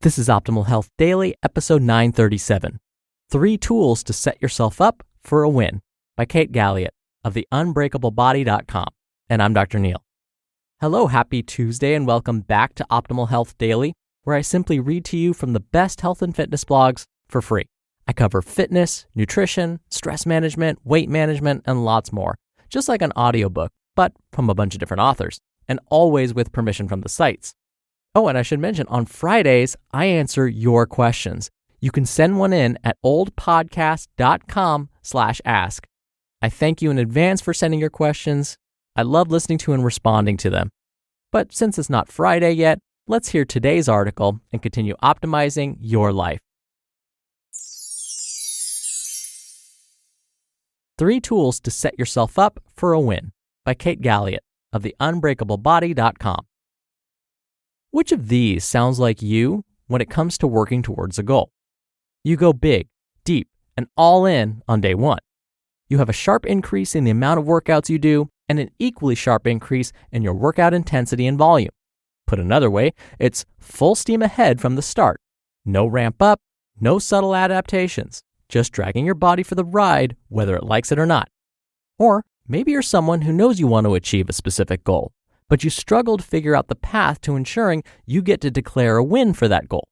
This is Optimal Health Daily, episode 937. 3 Tools to Set Yourself Up for a Win by Kate Galliett of the Unbreakablebody.com. And I'm Dr. Neil. Hello, happy Tuesday, and welcome back to Optimal Health Daily, where I simply read to you from the best health and fitness blogs for free. I cover fitness, nutrition, stress management, weight management, and lots more, just like an audiobook, but from a bunch of different authors, and always with permission from the sites. Oh, and I should mention, on Fridays, I answer your questions. You can send one in at oldpodcast.com/ask. I thank you in advance for sending your questions. I love listening to and responding to them. But since it's not Friday yet, let's hear today's article and continue optimizing your life. 3 Tools to Set Yourself Up for a Win by Kate Galliett of the Unbreakablebody.com. Which of these sounds like you when it comes to working towards a goal? You go big, deep, and all in on day one. You have a sharp increase in the amount of workouts you do and an equally sharp increase in your workout intensity and volume. Put another way, it's full steam ahead from the start. No ramp up, no subtle adaptations, just dragging your body for the ride whether it likes it or not. Or maybe you're someone who knows you want to achieve a specific goal, but you struggle to figure out the path to ensuring you get to declare a win for that goal.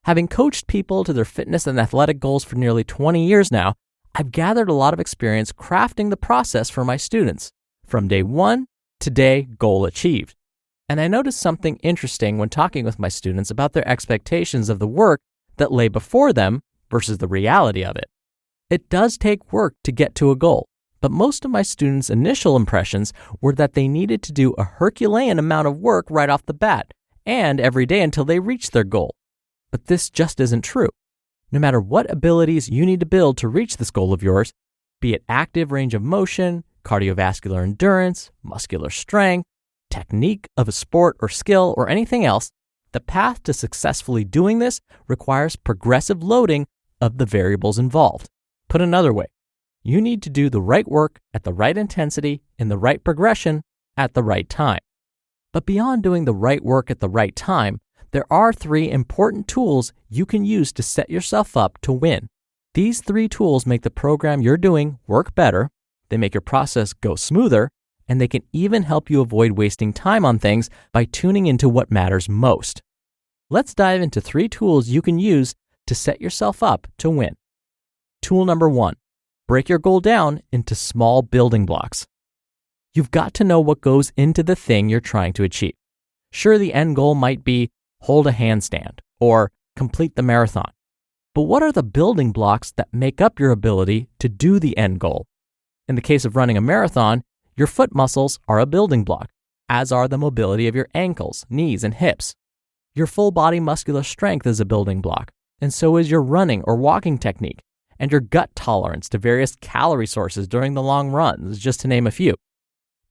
Having coached people to their fitness and athletic goals for nearly 20 years now, I've gathered a lot of experience crafting the process for my students, from day one to day goal achieved. And I noticed something interesting when talking with my students about their expectations of the work that lay before them versus the reality of it. It does take work to get to a goal, but most of my students' initial impressions were that they needed to do a Herculean amount of work right off the bat and every day until they reached their goal. But this just isn't true. No matter what abilities you need to build to reach this goal of yours, be it active range of motion, cardiovascular endurance, muscular strength, technique of a sport or skill, or anything else, the path to successfully doing this requires progressive loading of the variables involved. Put another way, you need to do the right work at the right intensity in the right progression at the right time. But beyond doing the right work at the right time, there are 3 important tools you can use to set yourself up to win. These 3 tools make the program you're doing work better, they make your process go smoother, and they can even help you avoid wasting time on things by tuning into what matters most. Let's dive into 3 tools you can use to set yourself up to win. Tool number 1. Break your goal down into small building blocks. You've got to know what goes into the thing you're trying to achieve. Sure, the end goal might be hold a handstand or complete the marathon. But what are the building blocks that make up your ability to do the end goal? In the case of running a marathon, your foot muscles are a building block, as are the mobility of your ankles, knees, and hips. Your full body muscular strength is a building block, and so is your running or walking technique, and your gut tolerance to various calorie sources during the long runs, just to name a few.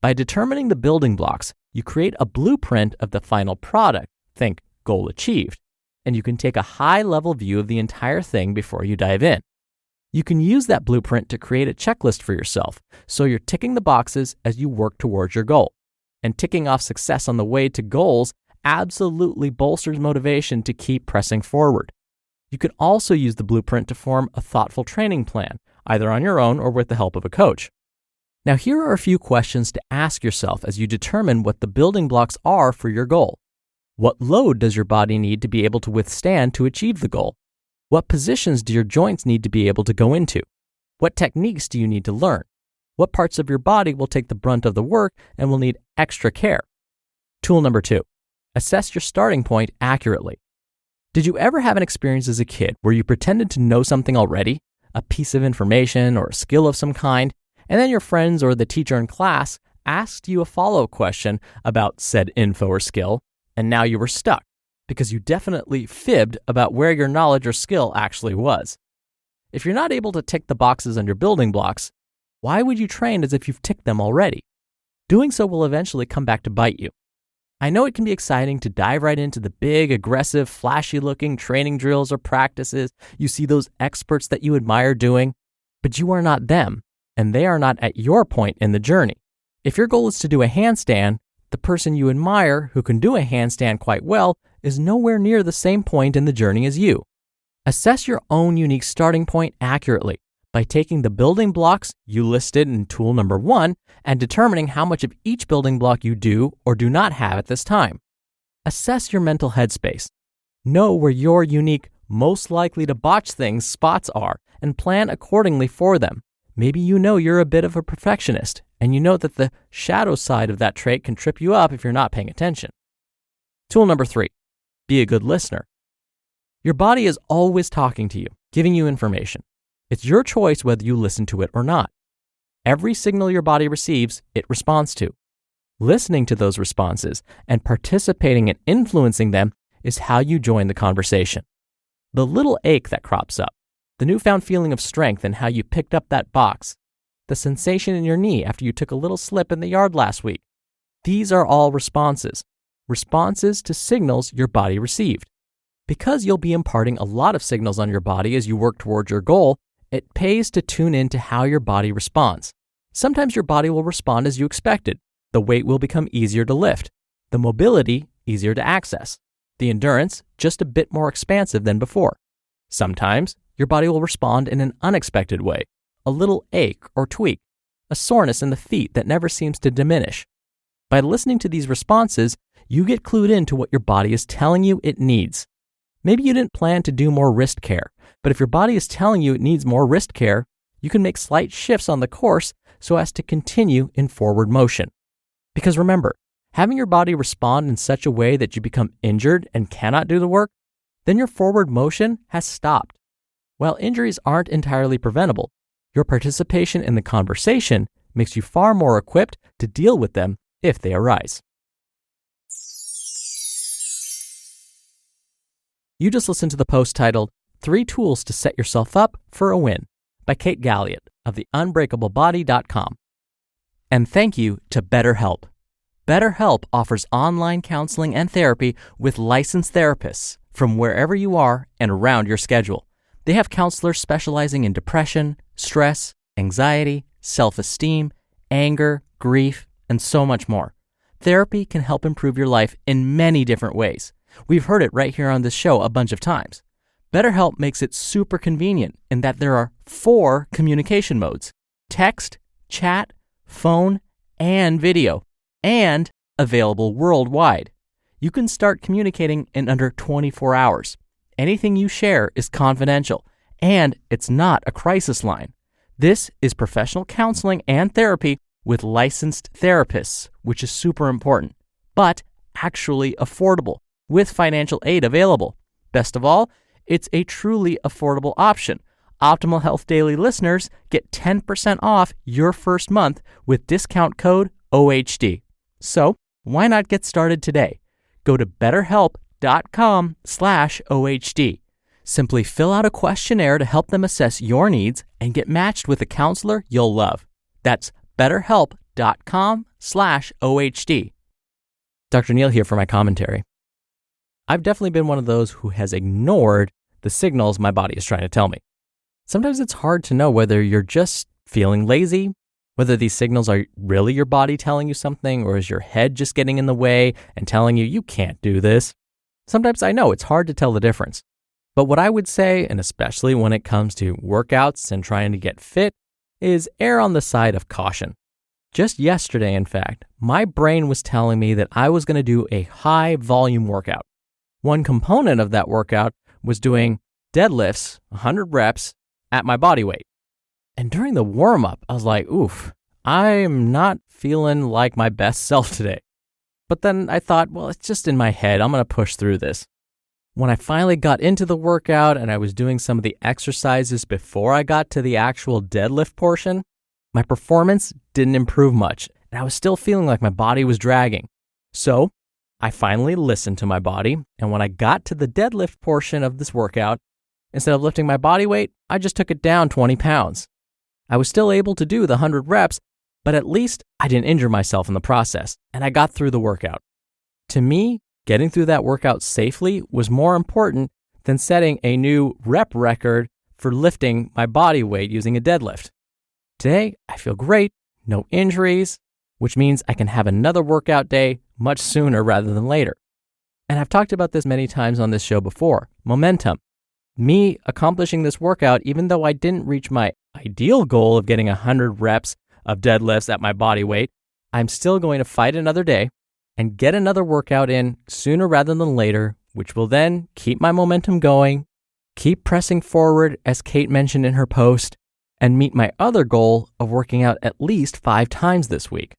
By determining the building blocks, you create a blueprint of the final product, think goal achieved, and you can take a high-level view of the entire thing before you dive in. You can use that blueprint to create a checklist for yourself, so you're ticking the boxes as you work towards your goal. And ticking off success on the way to goals absolutely bolsters motivation to keep pressing forward. You can also use the blueprint to form a thoughtful training plan, either on your own or with the help of a coach. Now, here are a few questions to ask yourself as you determine what the building blocks are for your goal. What load does your body need to be able to withstand to achieve the goal? What positions do your joints need to be able to go into? What techniques do you need to learn? What parts of your body will take the brunt of the work and will need extra care? Tool number 2, assess your starting point accurately. Did you ever have an experience as a kid where you pretended to know something already, a piece of information or a skill of some kind, and then your friends or the teacher in class asked you a follow-up question about said info or skill, and now you were stuck because you definitely fibbed about where your knowledge or skill actually was? If you're not able to tick the boxes on your building blocks, why would you train as if you've ticked them already? Doing so will eventually come back to bite you. I know it can be exciting to dive right into the big, aggressive, flashy-looking training drills or practices you see those experts that you admire doing, but you are not them, and they are not at your point in the journey. If your goal is to do a handstand, the person you admire who can do a handstand quite well is nowhere near the same point in the journey as you. Assess your own unique starting point accurately by taking the building blocks you listed in tool number 1 and determining how much of each building block you do or do not have at this time. Assess your mental headspace. Know where your unique, most likely to botch things spots are and plan accordingly for them. Maybe you know you're a bit of a perfectionist and you know that the shadow side of that trait can trip you up if you're not paying attention. Tool number 3, be a good listener. Your body is always talking to you, giving you information. It's your choice whether you listen to it or not. Every signal your body receives, it responds to. Listening to those responses and participating and influencing them is how you join the conversation. The little ache that crops up, the newfound feeling of strength and how you picked up that box, the sensation in your knee after you took a little slip in the yard last week. These are all responses to signals your body received. Because you'll be imparting a lot of signals on your body as you work towards your goal, it pays to tune in to how your body responds. Sometimes your body will respond as you expected. The weight will become easier to lift, the mobility easier to access, the endurance just a bit more expansive than before. Sometimes your body will respond in an unexpected way, a little ache or tweak, a soreness in the feet that never seems to diminish. By listening to these responses, you get clued into what your body is telling you it needs. Maybe you didn't plan to do more wrist care, but if your body is telling you it needs more wrist care, you can make slight shifts on the course so as to continue in forward motion. Because remember, having your body respond in such a way that you become injured and cannot do the work, then your forward motion has stopped. While injuries aren't entirely preventable, your participation in the conversation makes you far more equipped to deal with them if they arise. You just listened to the post titled 3 Tools to Set Yourself Up for a Win by Kate Galliett of the Unbreakablebody.com. And thank you to BetterHelp. BetterHelp offers online counseling and therapy with licensed therapists from wherever you are and around your schedule. They have counselors specializing in depression, stress, anxiety, self-esteem, anger, grief, and so much more. Therapy can help improve your life in many different ways. We've heard it right here on this show a bunch of times. BetterHelp makes it super convenient in that there are 4 communication modes: text, chat, phone, and video, and available worldwide. You can start communicating in under 24 hours. Anything you share is confidential, and it's not a crisis line. This is professional counseling and therapy with licensed therapists, which is super important, but actually affordable, with financial aid available. Best of all, it's a truly affordable option. Optimal Health Daily listeners get 10% off your first month with discount code OHD. So, why not get started today? Go to betterhelp.com/OHD. Simply fill out a questionnaire to help them assess your needs and get matched with a counselor you'll love. That's betterhelp.com/OHD. Dr. Neil here for my commentary. I've definitely been one of those who has ignored the signals my body is trying to tell me. Sometimes it's hard to know whether you're just feeling lazy, whether these signals are really your body telling you something, or is your head just getting in the way and telling you can't do this. Sometimes I know it's hard to tell the difference. But what I would say, and especially when it comes to workouts and trying to get fit, is err on the side of caution. Just yesterday, in fact, my brain was telling me that I was going to do a high volume workout. One component of that workout was doing deadlifts, 100 reps, at my body weight. And during the warm-up, I was like, oof, I'm not feeling like my best self today. But then I thought, well, it's just in my head. I'm going to push through this. When I finally got into the workout and I was doing some of the exercises before I got to the actual deadlift portion, my performance didn't improve much, and I was still feeling like my body was dragging. So I finally listened to my body, and when I got to the deadlift portion of this workout, instead of lifting my body weight, I just took it down 20 pounds. I was still able to do the 100 reps, but at least I didn't injure myself in the process, and I got through the workout. To me, getting through that workout safely was more important than setting a new rep record for lifting my body weight using a deadlift. Today, I feel great, no injuries, which means I can have another workout day much sooner rather than later. And I've talked about this many times on this show before. Momentum. Me accomplishing this workout, even though I didn't reach my ideal goal of getting 100 reps of deadlifts at my body weight, I'm still going to fight another day and get another workout in sooner rather than later, which will then keep my momentum going, keep pressing forward, as Kate mentioned in her post, and meet my other goal of working out at least 5 times this week.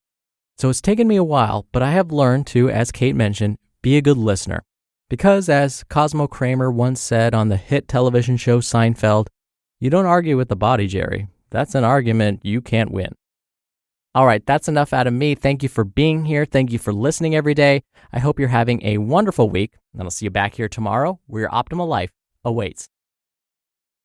So it's taken me a while, but I have learned to, as Kate mentioned, be a good listener. Because as Cosmo Kramer once said on the hit television show Seinfeld, you don't argue with the body, Jerry. That's an argument you can't win. All right, that's enough out of me. Thank you for being here. Thank you for listening every day. I hope you're having a wonderful week, and I'll see you back here tomorrow where your optimal life awaits.